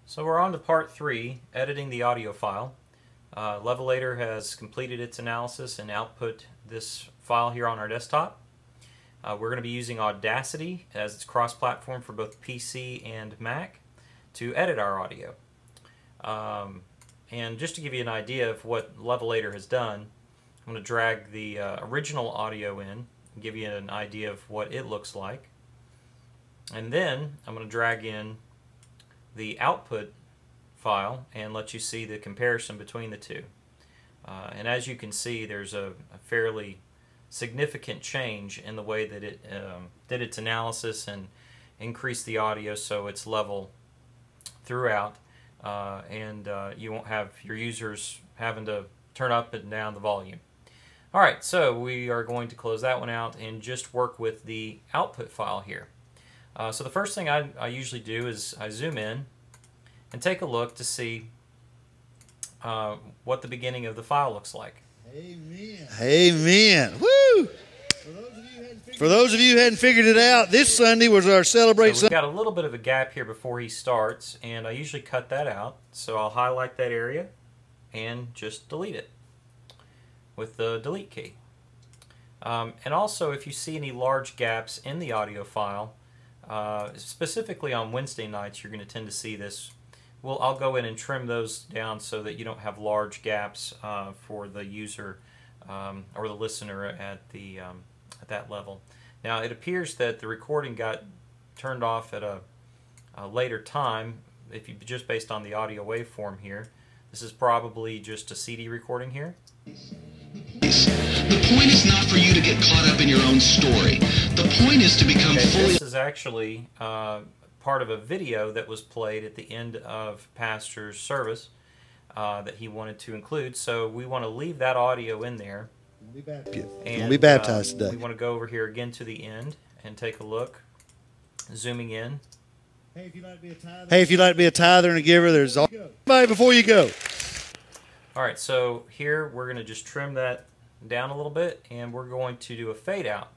So we're on to part 3, editing the audio file. Levelator has completed its analysis and output this file here on our desktop. We're going to be using Audacity as it's cross-platform for both PC and Mac to edit our audio. And just to give you an idea of what Levelator has done, I'm going to drag the original audio in and give you an idea of what it looks like. And then I'm going to drag in the output file and let you see the comparison between the two. And as you can see, there's a fairly significant change in the way that it did its analysis and increased the audio so it's level throughout, and you won't have your users having to turn up and down the volume. Alright, so we are going to close that one out and just work with the output file here. So the first thing I usually do is I zoom in and take a look to see what the beginning of the file looks like. Amen. Amen. Woo! For those of you who hadn't figured it out, this Sunday was our Celebrate So we've got a little bit of a gap here before he starts, and I usually cut that out. So I'll highlight that area and just delete it with the delete key. And also, if you see any large gaps in the audio file, specifically on Wednesday nights, you're going to tend to see this. I'll go in and trim those down so that you don't have large gaps for the user or the listener at that level. Now, it appears that the recording got turned off at a later time. If you just based on the audio waveform here, this is probably just a CD recording here. The point is not for you to get caught up in your own story. The point is to become fully... This is actually part of a video that was played at the end of Pastor's service that he wanted to include. So we want to leave that audio in there. And we'll be baptized today. We want to go over here again to the end and take a look, zooming in. Hey, if you'd like to be a tither and a giver, there's somebody before you go. All right, so here we're going to just trim that down a little bit, and we're going to do a fade out.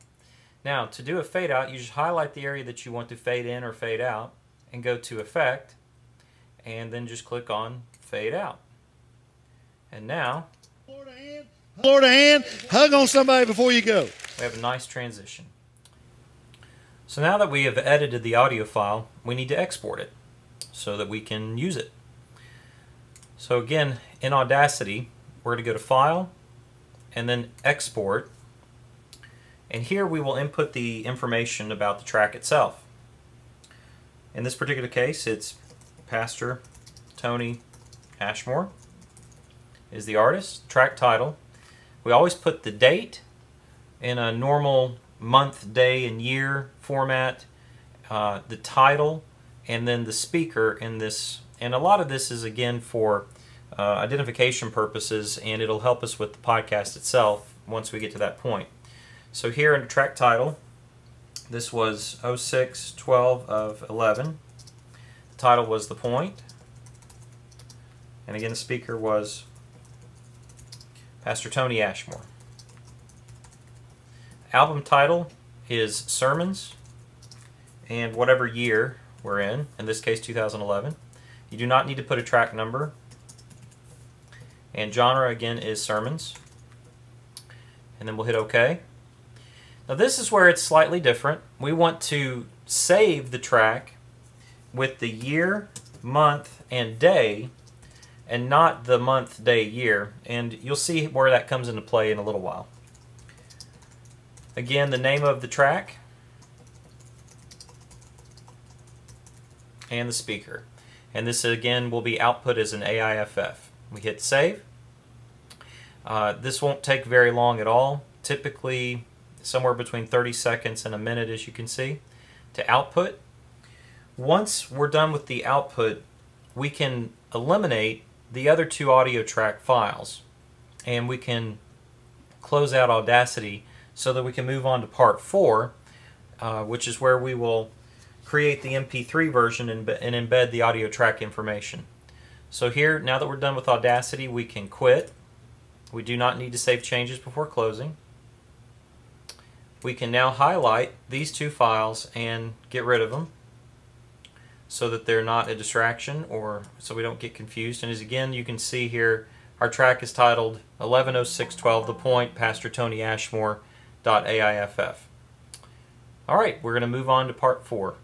Now, to do a fade out, you just highlight the area that you want to fade in or fade out, and go to Effect, and then just click on Fade Out. And now, Lord a hand, hug on somebody before you go. We have a nice transition. So now that we have edited the audio file, we need to export it so that we can use it. So again, in Audacity, we're going to go to File, and then Export. And here we will input the information about the track itself. In this particular case, it's Pastor Tony Ashmore is the artist. Track title. We always put the date in a normal month, day, and year format, the title, and then the speaker in this. And a lot of this is, again, for identification purposes, and it'll help us with the podcast itself once we get to that point. So here in the track title, this was 06/12 of 11. The title was The Point. And again, the speaker was Pastor Tony Ashmore. Album title is Sermons, and whatever year we're in this case 2011. You do not need to put a track number. And genre again is Sermons. And then we'll hit OK. Now this is where it's slightly different. We want to save the track with the year, month, and day, and not the month, day, year. And you'll see where that comes into play in a little while. Again, the name of the track and the speaker. And this again will be output as an AIFF. We hit save. This won't take very long at all. Typically somewhere between 30 seconds and a minute, as you can see, to output. Once we're done with the output, we can eliminate the other two audio track files, and we can close out Audacity so that we can move on to part 4, which is where we will create the MP3 version and embed the audio track information. So here, now that we're done with Audacity, we can quit. We do not need to save changes before closing. We can now highlight these two files and get rid of them. so that they're not a distraction or so we don't get confused. And as again, you can see here, our track is titled 110612 The Point, Pastor Tony Ashmore .aiff. All right, we're going to move on to part 4.